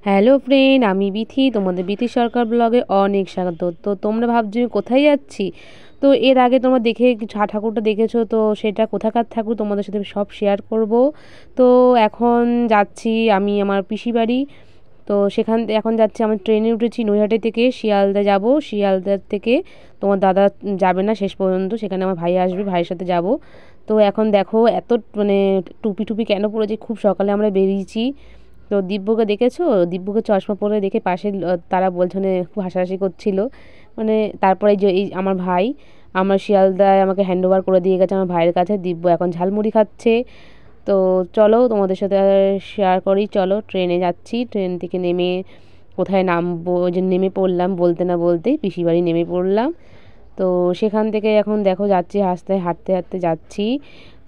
Hello friend, আমি বিথি। তোমাদের বিথি সরকার ব্লগে অনেক স্বাগত। তো তোমরা ভাবছো আমি কোথায় যাচ্ছি। তো এর আগে তোমরা দেখে ঠাকুরটা দেখেছো, তো সেটা কোথাকার ঠাকুর তোমাদের সাথে সব শেয়ার করব। তো এখন যাচ্ছি আমি আমার পিসি বাড়ি। তো এখন যাচ্ছি, আমি ট্রেনে উঠেছি নৈহাটি থেকে, শিয়ালদা যাব। শিয়ালদার থেকে তোমার দাদা যাবে না শেষ পর্যন্ত, সেখানে আমার ভাই আসবে, ভাইয়ের সাথে যাব। তো এখন দেখো এত মানে টুপি টুপি কেন পড়েছি, খুব সকালে আমরা বেরিয়েছি। তো দিব্যকে দেখেছো? দিব্যকে চশমা পরে দেখে পাশে তারা বলছে, মানে খুব হাসাহাসি করছিল। মানে তারপরে যে এই আমার ভাই আমার শিয়ালদায় আমাকে হ্যান্ড ওভার করে দিয়ে গেছে আমার ভাইয়ের কাছে। দিব্য এখন ঝালমুড়ি খাচ্ছে। তো চলো তোমাদের সাথে শেয়ার করি। চলো ট্রেনে যাচ্ছি, ট্রেন থেকে নেমে কোথায় নামবো, ওই যে নেমে পড়লাম বলতে না বলতেই পিসি বাড়ি নেমে পড়লাম। তো সেখান থেকে এখন দেখো যাচ্ছি, হাঁটতে হাঁটতে হাঁটতে যাচ্ছি।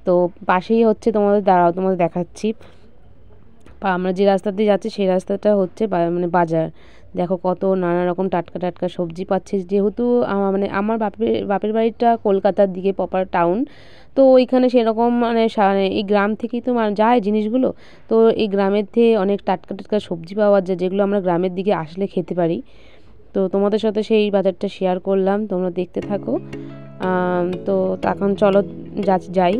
তো পাশেই হচ্ছে, তোমাদের দাঁড়াও তোমাদের দেখাচ্ছি। আমরা যে রাস্তা দিয়ে যাচ্ছি সেই রাস্তাটা হচ্ছে মানে বাজার। দেখো কত নানা রকম টাটকা টাটকা সবজি পাচ্ছি, যেহেতু মানে আমার বাপের বাড়িটা কলকাতার দিকে, প্রপার টাউন। তো ওইখানে সেরকম মানে এই গ্রাম থেকেই তো যায় জিনিসগুলো। তো এই গ্রামের থেকে অনেক টাটকা টাটকা সবজি পাওয়া যায়, যেগুলো আমরা গ্রামের দিকে আসলে খেতে পারি। তো তোমাদের সাথে সেই বাজারটা শেয়ার করলাম, তোমরা দেখতে থাকো। তো এখন চলো যাই।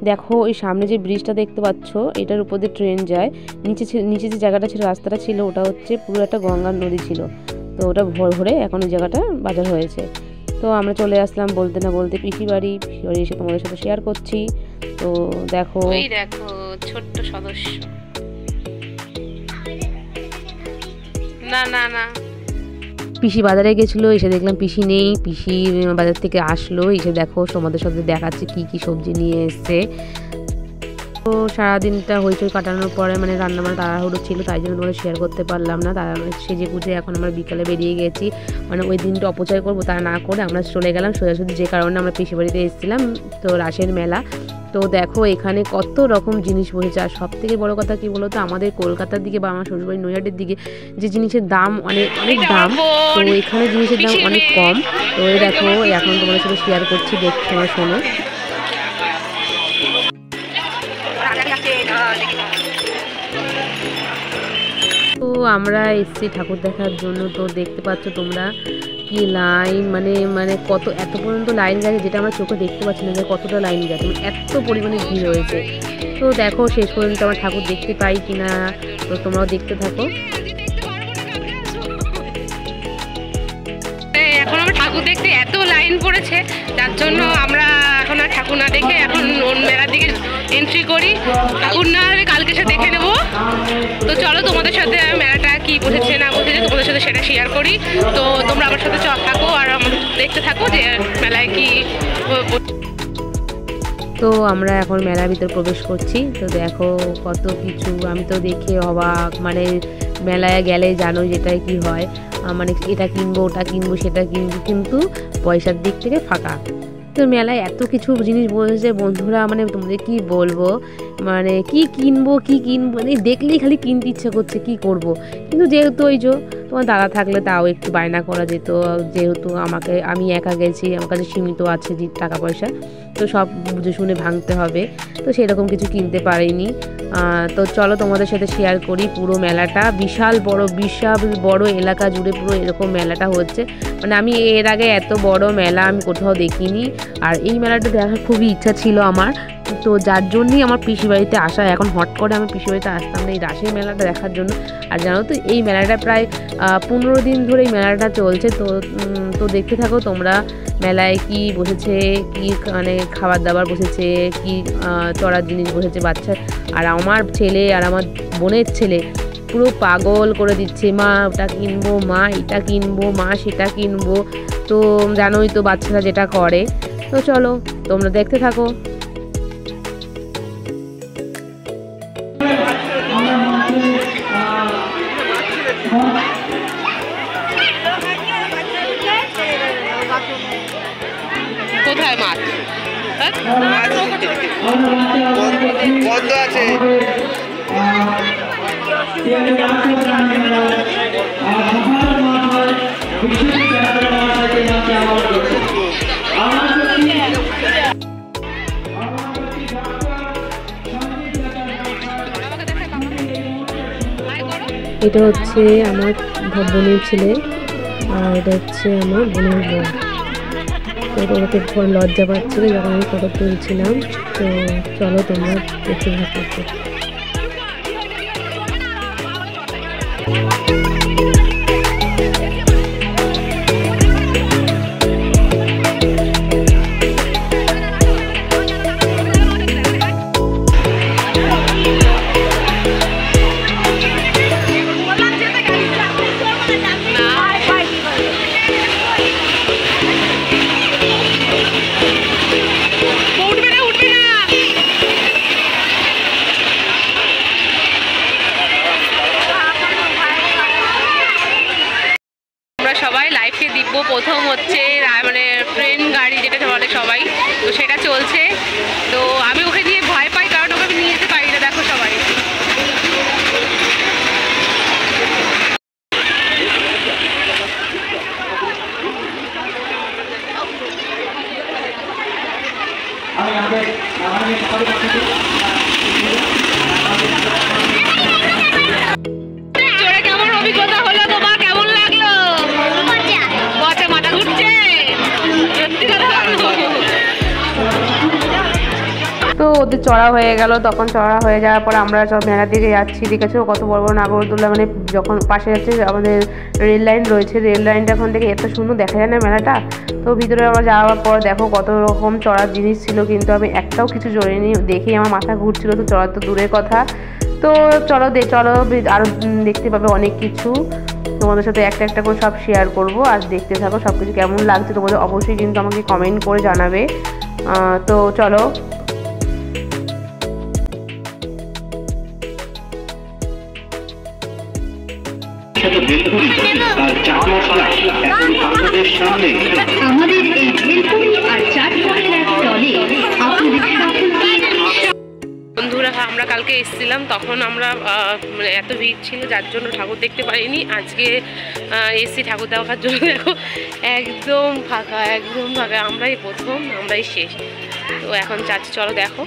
দেখো ওই সামনে যে ব্রিজটা দেখতে পাচ্ছ, এটার উপর দিয়ে ট্রেন যায়। নিচে যে জায়গাটা ছিল, রাস্তাটা ছিল, ওটা হচ্ছে পুরো একটা গঙ্গার নদী ছিল। তো ওটা ভরে এখন ওই জায়গাটা বাজার হয়েছে। তো আমরা চলে আসলাম বলতে না বলতে পিসি বাড়ি এসে তোমাদের সাথে শেয়ার করছি। তো দেখো ছোট্ট সদস্য। না না না, পিসি বাজারে গেছিলো, এসে দেখলাম পিসি নেই। পিসি বাজার থেকে আসলো, এসে দেখো তোমাদের সাথে দেখাচ্ছে কি কি সবজি নিয়ে এসছে। তো সারাদিনটা হইচই কাটানোর পরে মানে রান্নাবান্না তাড়াহুড়ো ছিল, তাই জন্য তোমাদের শেয়ার করতে পারলাম না। তারা সেজে গুজে এখন আমরা বিকালে বেরিয়ে গেছি। মানে ওই দিনটা অপচয় করবো তা না করে আমরা চলে গেলাম সোজাসুজি, যে কারণে আমরা পিসি বাড়িতে এসেছিলাম। তো রাসের মেলা। তো দেখো এখানে কত রকম জিনিস বসেছে। আর সব থেকে বড় কথা কি বলতো, আমাদের কলকাতার দিকে বা আমার শ্বশুরবাড়ি নৈহাটির দিকে যে জিনিসের দাম অনেক অনেক দাম, তো এখানে জিনিসের দাম অনেক কম। তো এই দেখো এখন তোমাদের সাথে শেয়ার করছি, দেখো তোমরা শোনো। তো আমরা এসেছি ঠাকুর দেখার জন্য। তো দেখতে পাচ্ছ তোমরা কি লাইন, মানে মানে এত পর্যন্ত লাইন গেছে, যেটা আমরা চোখে দেখতে পাচ্ছি না যে কতটা লাইন গেছে, এত পরিমাণে ভিড় হয়েছে। তো দেখো শেষ পর্যন্ত আমার ঠাকুর দেখতে পাই কিনা, তো তোমরাও দেখতে থাকো। এখন আমরা ঠাকুর দেখতে এত লাইন পড়েছে, যার জন্য আমরা এখন আর ঠাকুর না দেখে এখন মেলার দিকে এন্ট্রি করি। ঠাকুর না কালকে সাথে দেখে নেবো। তো চলো তোমাদের সাথে মেলাটা কি বসেছে না বসেছে তোমাদের সাথে সেটা শেয়ার করি। তো তোমরা আমার সাথে থাকো আর দেখতে থাকো যে মেলায় কি। তো আমরা এখন মেলার ভিতর প্রবেশ করছি। তো দেখো কত কিছু, আমি তো দেখে অবাক। মানে মেলায় গেলে জানো যেটাই কি হয়, মানে এটা কিনবো ওটা কিনবো সেটা কিনবো, কিন্তু পয়সার দিক থেকে ফাঁকা। তো মেলায় এত কিছু জিনিস বলেছে বন্ধুরা, মানে তোমাদের কি বলবো, মানে কি কিনবো মানে দেখলেই খালি কিনতে ইচ্ছা করছে, কি করব। কিন্তু যেহেতু ওই যে তোমার দাদা থাকলে তাও একটু বায়না করা যেত, যেহেতু আমি একা গেছি, আমার কাছে সীমিত আছে যে টাকা পয়সা, তো সব বুঝে শুনে ভাঙতে হবে। তো সেরকম কিছু কিনতে পারিনি। তো চলো তোমাদের সাথে শেয়ার করি পুরো মেলাটা। বিশাল বড় এলাকা জুড়ে পুরো এরকম মেলাটা হচ্ছে। মানে আমি এর আগে এত বড় মেলা আমি কোথাও দেখিনি। আর এই মেলাটা দেখার খুবই ইচ্ছা ছিল আমার, তো যার জন্যই আমার পিসি বাড়িতে আসা। এখন হট করে আমি পিসি বাড়িতে আসতাম না এই রাসের মেলাটা দেখার জন্য। আর জানো তো এই মেলাটা প্রায় 15 দিন ধরে এই মেলাটা চলছে। তো দেখতে থাকো তোমরা মেলায় কি বসেছে, কি মানে খাবার দাবার বসেছে, কি চড়ার জিনিস বসেছে বাচ্চা। আর আমার ছেলে আর আমার বোনের ছেলে পুরো পাগল করে দিচ্ছে, মা ওটা কিনবো, মা এটা কিনবো, মা সেটা কিনবো। তো জানোই তো বাচ্চারা যেটা করে। তো চলো তোমরা দেখতে থাকো। কোথায় মাছ বন্ধ আছে। এটা হচ্ছে আমার বোনের ছেলে আর এটা হচ্ছে আমার বোনের বোন। তো ওদেরকে লজ্জা পাচ্ছিল যখন আমি ফটো তুলছিলাম। তো চলো তোমরা দেখতে থাকো। সবাই লাইফে দিব্য প্রথম হচ্ছে মানে ট্রেন গাড়ি যেটা বলে সবাই, তো সেটা চলছে। তো আমি ওকে নিয়ে ভয় পাই কারণ ওকে আমি নিয়ে যেতে পারি না। দেখো সবাই চড়ে কেমন অভিজ্ঞতা হলো তোমার? কেমন লাগলো? বচা মাথা ঘুরছে সত্যি কথা। তো ওদের চড়া হয়ে গেল। তখন চড়া হয়ে যাওয়ার পর আমরা সব মেলার দিকে যাচ্ছি। দেখেছো কত বড় বড় নাগরদোল্লা, মানে যখন পাশে যাচ্ছে আমাদের রেল লাইন রয়েছে, রেল লাইনটা এখন থেকে এত সুন্দর দেখা যায় না মেলাটা। তো ভিতরে আমরা যাওয়ার পর দেখো কত রকম চড়ার জিনিস ছিল, কিন্তু আমি একটাও কিছু চড়িনি, দেখেই আমার মাথা ঘুরছিল। তো চড়ার তো দূরের কথা। তো চলো আরও দেখতে পাবে অনেক কিছু। তোমাদের সাথে একটা একটা করে সব শেয়ার করব, আর দেখতে থাকো সব কিছু কেমন লাগছে তোমাদের অবশ্যই কিন্তু আমাকে কমেন্ট করে জানাবে। তো চলো। আমাদের এই ভেলপুরি আর চাট ফলের এক দলে আপনাদের সকলকে। বন্ধুরা আমরা কালকে এসেছিলাম, তখন আমরা মানে এত ভিড় ছিল যার জন্য ঠাকুর দেখতে পারিনি। আজকে এসি ঠাকুর দেখার জন্য দেখো একদম ফাঁকা, একদম ফাঁকা। আমরাই প্রথম, আমরাই শেষ। তো এখন চাচ্ছি চলো দেখো।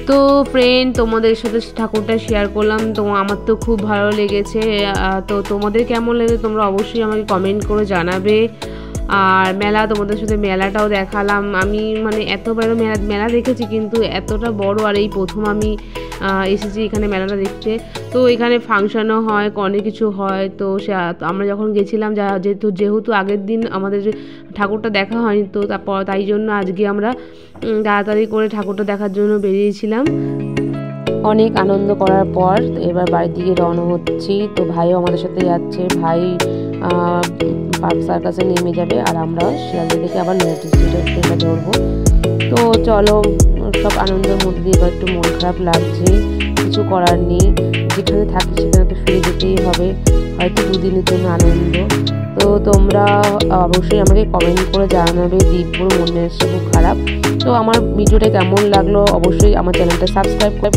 তো ফ্রেন্ড তোমাদের সাথে ঠাকুরটা শেয়ার করলাম, তো আমার তো খুব ভালো লেগেছে। তো তোমাদের কেমন লেগেছে তোমরা অবশ্যই আমাকে কমেন্ট করে জানাবে। আর তোমাদের সাথে মেলাটাও দেখালাম। আমি মানে এত বড় মেলা দেখেছি, কিন্তু এতটা বড় আর এই প্রথম আমি এসেছি এখানে মেলাটা দেখতে। তো এখানে ফাংশনও হয়, অনেক কিছু হয়। তো আমরা যখন গেছিলাম যেহেতু আগের দিন আমাদের ঠাকুরটা দেখা হয়নি, তো তাই জন্য আজকে আমরা তাড়াতাড়ি করে ঠাকুরটা দেখার জন্য বেরিয়েছিলাম। অনেক আনন্দ করার পর এবার বাড়ির দিকে রওনা হচ্ছি। তো ভাইও আমাদের সাথে যাচ্ছে। ভাই পার্ক সার্কাসে নেমে যাবে, আর আমরা শিয়ালদা থেকে আবার নেগেটিভ স্টেশনটা ধরবো। তো চলো, সব আনন্দের মধ্যে দিয়ে এবার একটু মন খারাপ লাগছে, কিছু করার নেই। যেখানে থাকি সেখানে তো ফিরে যেতেই হবে, হয়তো দুদিনের জন্য আনন্দ। তো তোমরা অবশ্যই আমাকে কমেন্ট করে জানাবে দিব্যর মনে খুব খারাপ। তো আমার ভিডিওটা কেমন লাগলো অবশ্যই আমার চ্যানেলটা সাবস্ক্রাইব করে